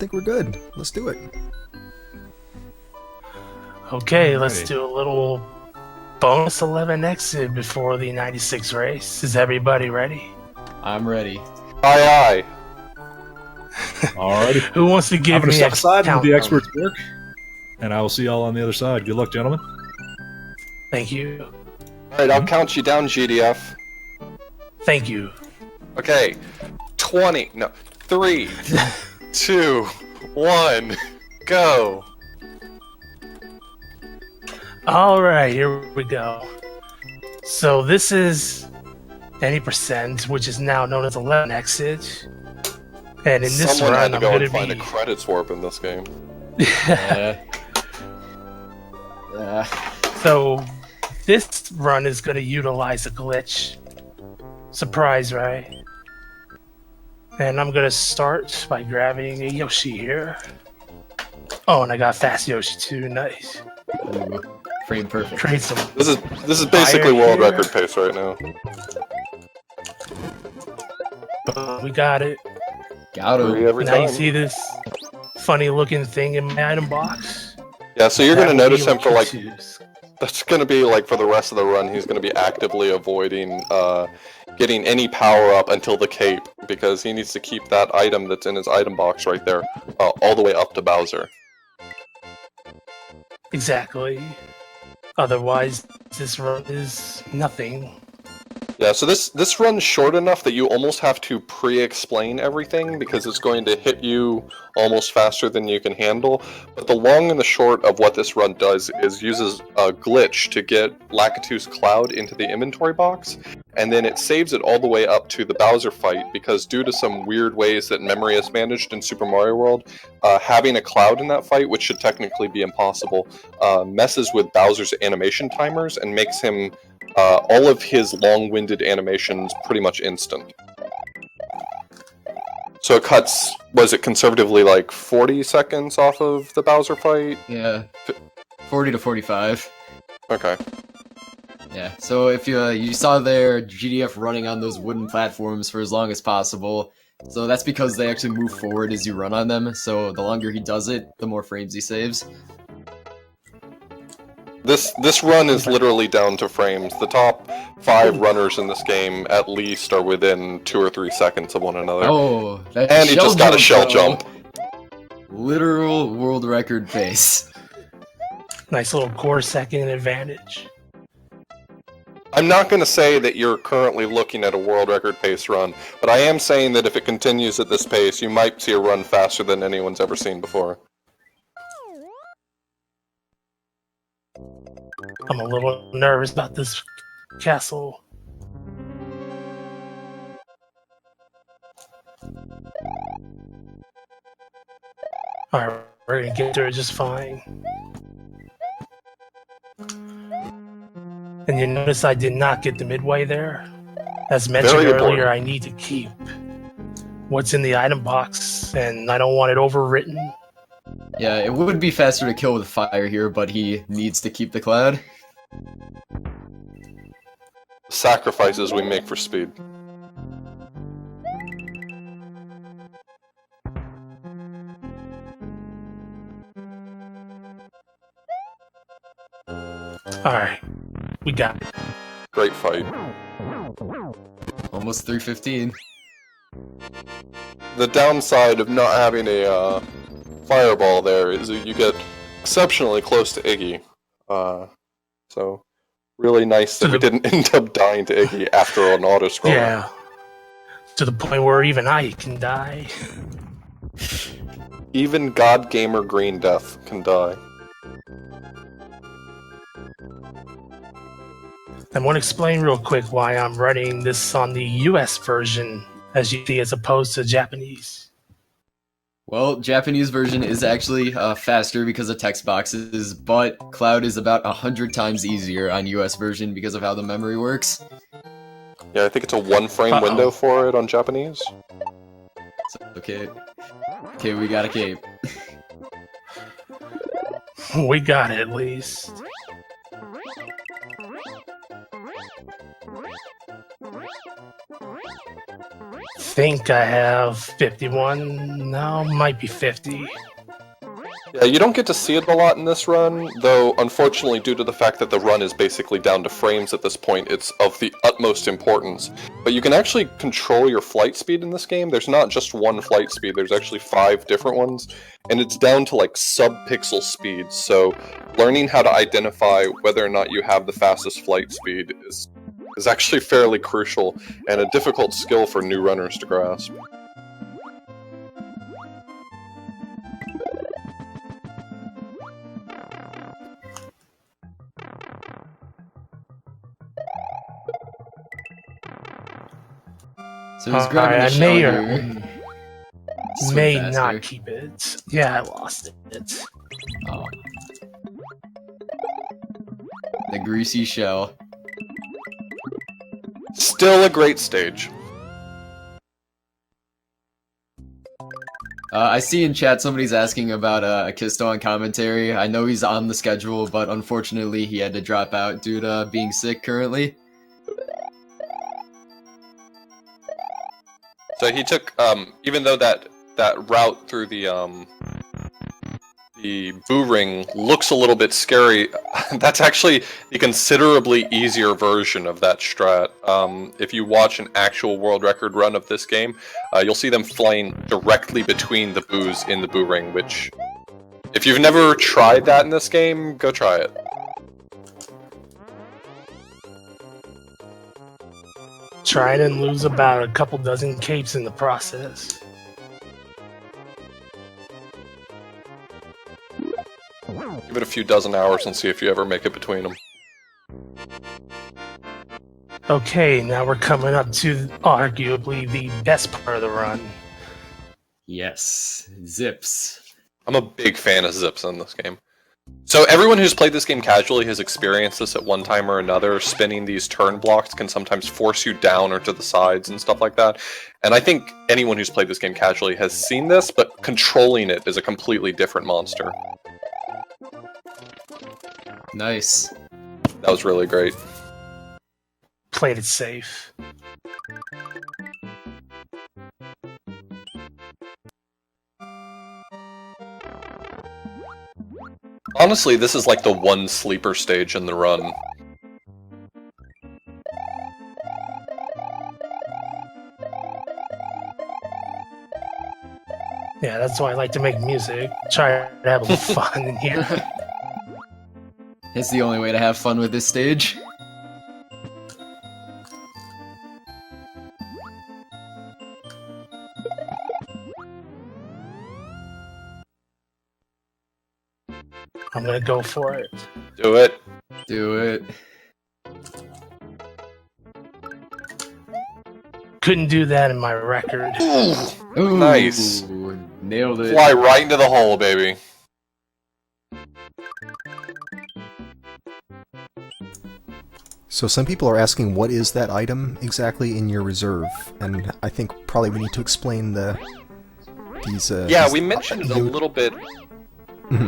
think we're good. Let's do it. Okay, let's do a little bonus 11 exit before the 96 race. Is everybody ready? I'm ready. Aye, Alrighty. Who wants to give I'm going to me step a aside and do the countdown? expert's work, and I will see y'all on the other side. Good luck, gentlemen. Thank you. alright, I'll count you down, GDF. Thank you. Okay, 20, no, 3, 2, 1, go. Alright, here we go. So this is any percent, which is now known as 11 exit. And in this Someone run, had to I'm go going and to find be... a credits warp in this game. So this run is going to utilize a glitch. Surprise, right? And I'm going to start by grabbing a Yoshi here. Oh, and I got Fast Yoshi too. Nice. Ooh, frame perfect. Trade some. This is basically Fire world here. record pace right now. We got it. Got Three him. every Now you time. see this funny looking thing in my item box? Yeah, so you're That gonna will be notice him what for you like choose. that's gonna be like for the rest of the run. He's gonna be actively avoiding getting any power up until the cape because he needs to keep that item that's in his item box right there all the way up to Bowser. Exactly. Otherwise, this run is nothing. Yeah, so this run's short enough that you almost have to pre-explain everything because it's going to hit you almost faster than you can handle. But the long and the short of what this run does is uses a glitch to get Lakitu's Cloud into the inventory box, and then it saves it all the way up to the Bowser fight because due to some weird ways that memory is managed in Super Mario World, having a Cloud in that fight, which should technically be impossible, messes with Bowser's animation timers and makes him all of his long-winded animations pretty much instant. So it cuts, was it conservatively like 40 seconds off of the Bowser fight? Yeah. 40 to 45. Okay. Yeah. So if you saw there GDF running on those wooden platforms for as long as possible. So that's because they actually move forward as you run on them. So the longer he does it, the more frames he saves. This run is literally down to frames. The top 5 runners in this game at least are within 2 or 3 seconds of one another. Oh, that And he just got a shell jump. Literal world record pace. Nice little core second advantage. I'm not going to say that you're currently looking at a world record pace run, but I am saying that if it continues at this pace, you might see a run faster than anyone's ever seen before. I'm a little nervous about this castle. Alright, we're gonna get through it just fine. And you notice I did not get the midway there? As mentioned Very earlier, important. I need to keep what's in the item box, and I don't want it overwritten. Yeah, it would be faster to kill with fire here, but he needs to keep the cloud. Sacrifices we make for speed. Alright, we got it. Great fight. Almost 315. The downside of not having a fireball there is that you get exceptionally close to Iggy. So really nice that we didn't end up dying to Iggy after an auto scroll. Yeah. To the point where even I can die. Even God Gamer Green Death can die. I want to explain real quick why I'm running this on the US version, as you see, as opposed to Japanese. Well, Japanese version is actually faster because of text boxes, but Cloud is about 100 times easier on US version because of how the memory works. Yeah, I think it's a 1-frame window for it on Japanese. So, okay, we got a cape. We got it, at least. think I have 51. No, might be 50. Yeah, you don't get to see it a lot in this run, though unfortunately due to the fact that the run is basically down to frames at this point, it's of the utmost importance. But you can actually control your flight speed in this game. There's not just one flight speed, there's actually 5 different ones, and it's down to like sub-pixel speed, so learning how to identify whether or not you have the fastest flight speed is actually fairly crucial, and a difficult skill for new runners to grasp. So he's grabbing the I shell may or here. Swim may faster. not keep it. Yeah, I lost it. Oh. The greasy shell. Still a great stage. I see in chat somebody's asking about Akisto on commentary. I know he's on the schedule, but unfortunately he had to drop out due to being sick currently. So he took, even though that route through the boo ring looks a little bit scary, that's actually the considerably easier version of that strat. If you watch an actual world record run of this game, you'll see them flying directly between the boos in the boo ring, which, if you've never tried that in this game, go try it. Tried and lose about a couple dozen capes in the process. Give it a few dozen hours and see if you ever make it between them. Okay, now we're coming up to arguably the best part of the run. Yes, zips. I'm a big fan of zips in this game. So everyone who's played this game casually has experienced this at one time or another. Spinning these turn blocks can sometimes force you down or to the sides and stuff like that. And I think anyone who's played this game casually has seen this, but controlling it is a completely different monster. Nice. That was really great. Played it safe. Honestly, this is like the one sleeper stage in the run. Yeah, that's why I like to make music. Try to have a little fun in here. It's the only way to have fun with this stage. I'm gonna go for it. Do it. Do it. Couldn't do that in my record. Ooh, Nice. Nailed it. Fly right into the hole, baby. So some people are asking what is that item exactly in your reserve, and I think probably we need to explain these. Yeah, we mentioned it a little bit.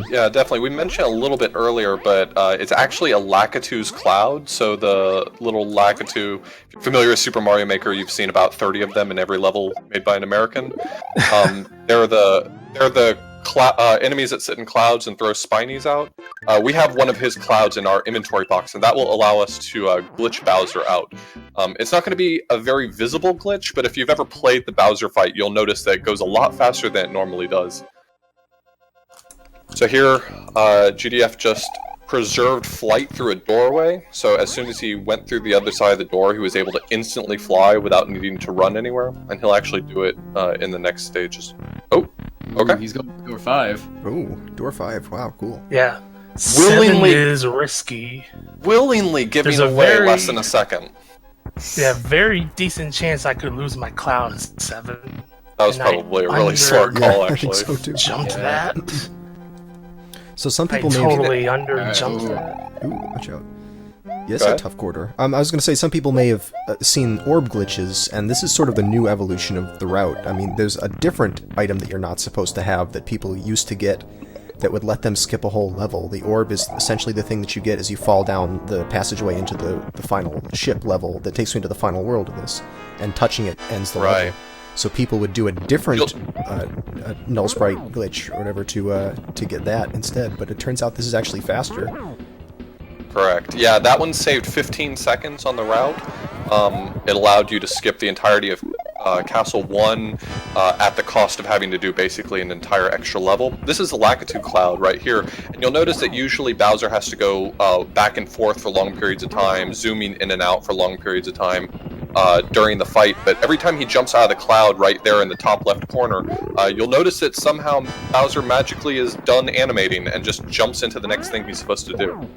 Yeah, definitely. We mentioned it a little bit earlier, but it's actually a Lakitu's Cloud. So the little Lakitu, if you're familiar with Super Mario Maker, you've seen about 30 of them in every level made by an American. They're the enemies that sit in clouds and throw spinies out. We have one of his clouds in our inventory box, and that will allow us to glitch Bowser out. It's not going to be a very visible glitch, but if you've ever played the Bowser fight, you'll notice that it goes a lot faster than it normally does. So here, GDF just preserved flight through a doorway, so as soon as he went through the other side of the door, he was able to instantly fly without needing to run anywhere, and he'll actually do it in the next stages. Oh, okay. Ooh, he's going for door 5. Oh, door 5. Wow, cool. Yeah. Willingly- 7 is risky. Willingly giving There's a away very- less than a second. Yeah, very decent chance I could lose my cloud in 7. That was And I probably a really under- smart Yeah, call, I think actually. so too. Jumped Yeah. that. So some I people may totally under Alright, jumped ooh. that. Ooh, watch out. Yes, Go a ahead. tough quarter. I was going to say some people may have seen orb glitches, and this is sort of the new evolution of the route. I mean, there's a different item that you're not supposed to have that people used to get that would let them skip a whole level. The orb is essentially the thing that you get as you fall down the passageway into the final ship level that takes you into the final world of this, and touching it ends the Right. level. So people would do a different null sprite glitch or whatever to get that instead. But it turns out this is actually faster. Correct. Yeah, that one saved 15 seconds on the route. It allowed you to skip the entirety of Castle 1 at the cost of having to do basically an entire extra level. This is the Lakitu Cloud right here, and you'll notice that usually Bowser has to go back and forth for long periods of time, zooming in and out for long periods of time during the fight, but every time he jumps out of the cloud right there in the top left corner, you'll notice that somehow Bowser magically is done animating and just jumps into the next thing he's supposed to do.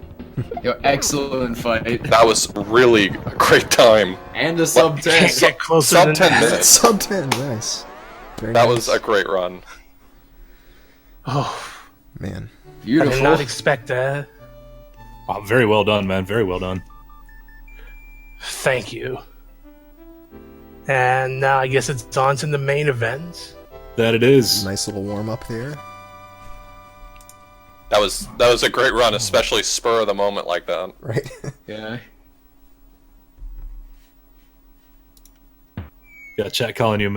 Yo, excellent fight. That was really a great time. And a sub 10. Can't get closer Sub than 10 that. minutes. Sub 10, nice. Very That nice. was a great run. Oh, Man. I Beautiful. did not expect that. Oh, very well done, man. Very well done. Thank you. And now I guess it's on to the main event. That it is. Nice little warm up there. That was a great run, especially spur of the moment like that. Right? Yeah. Got chat calling you a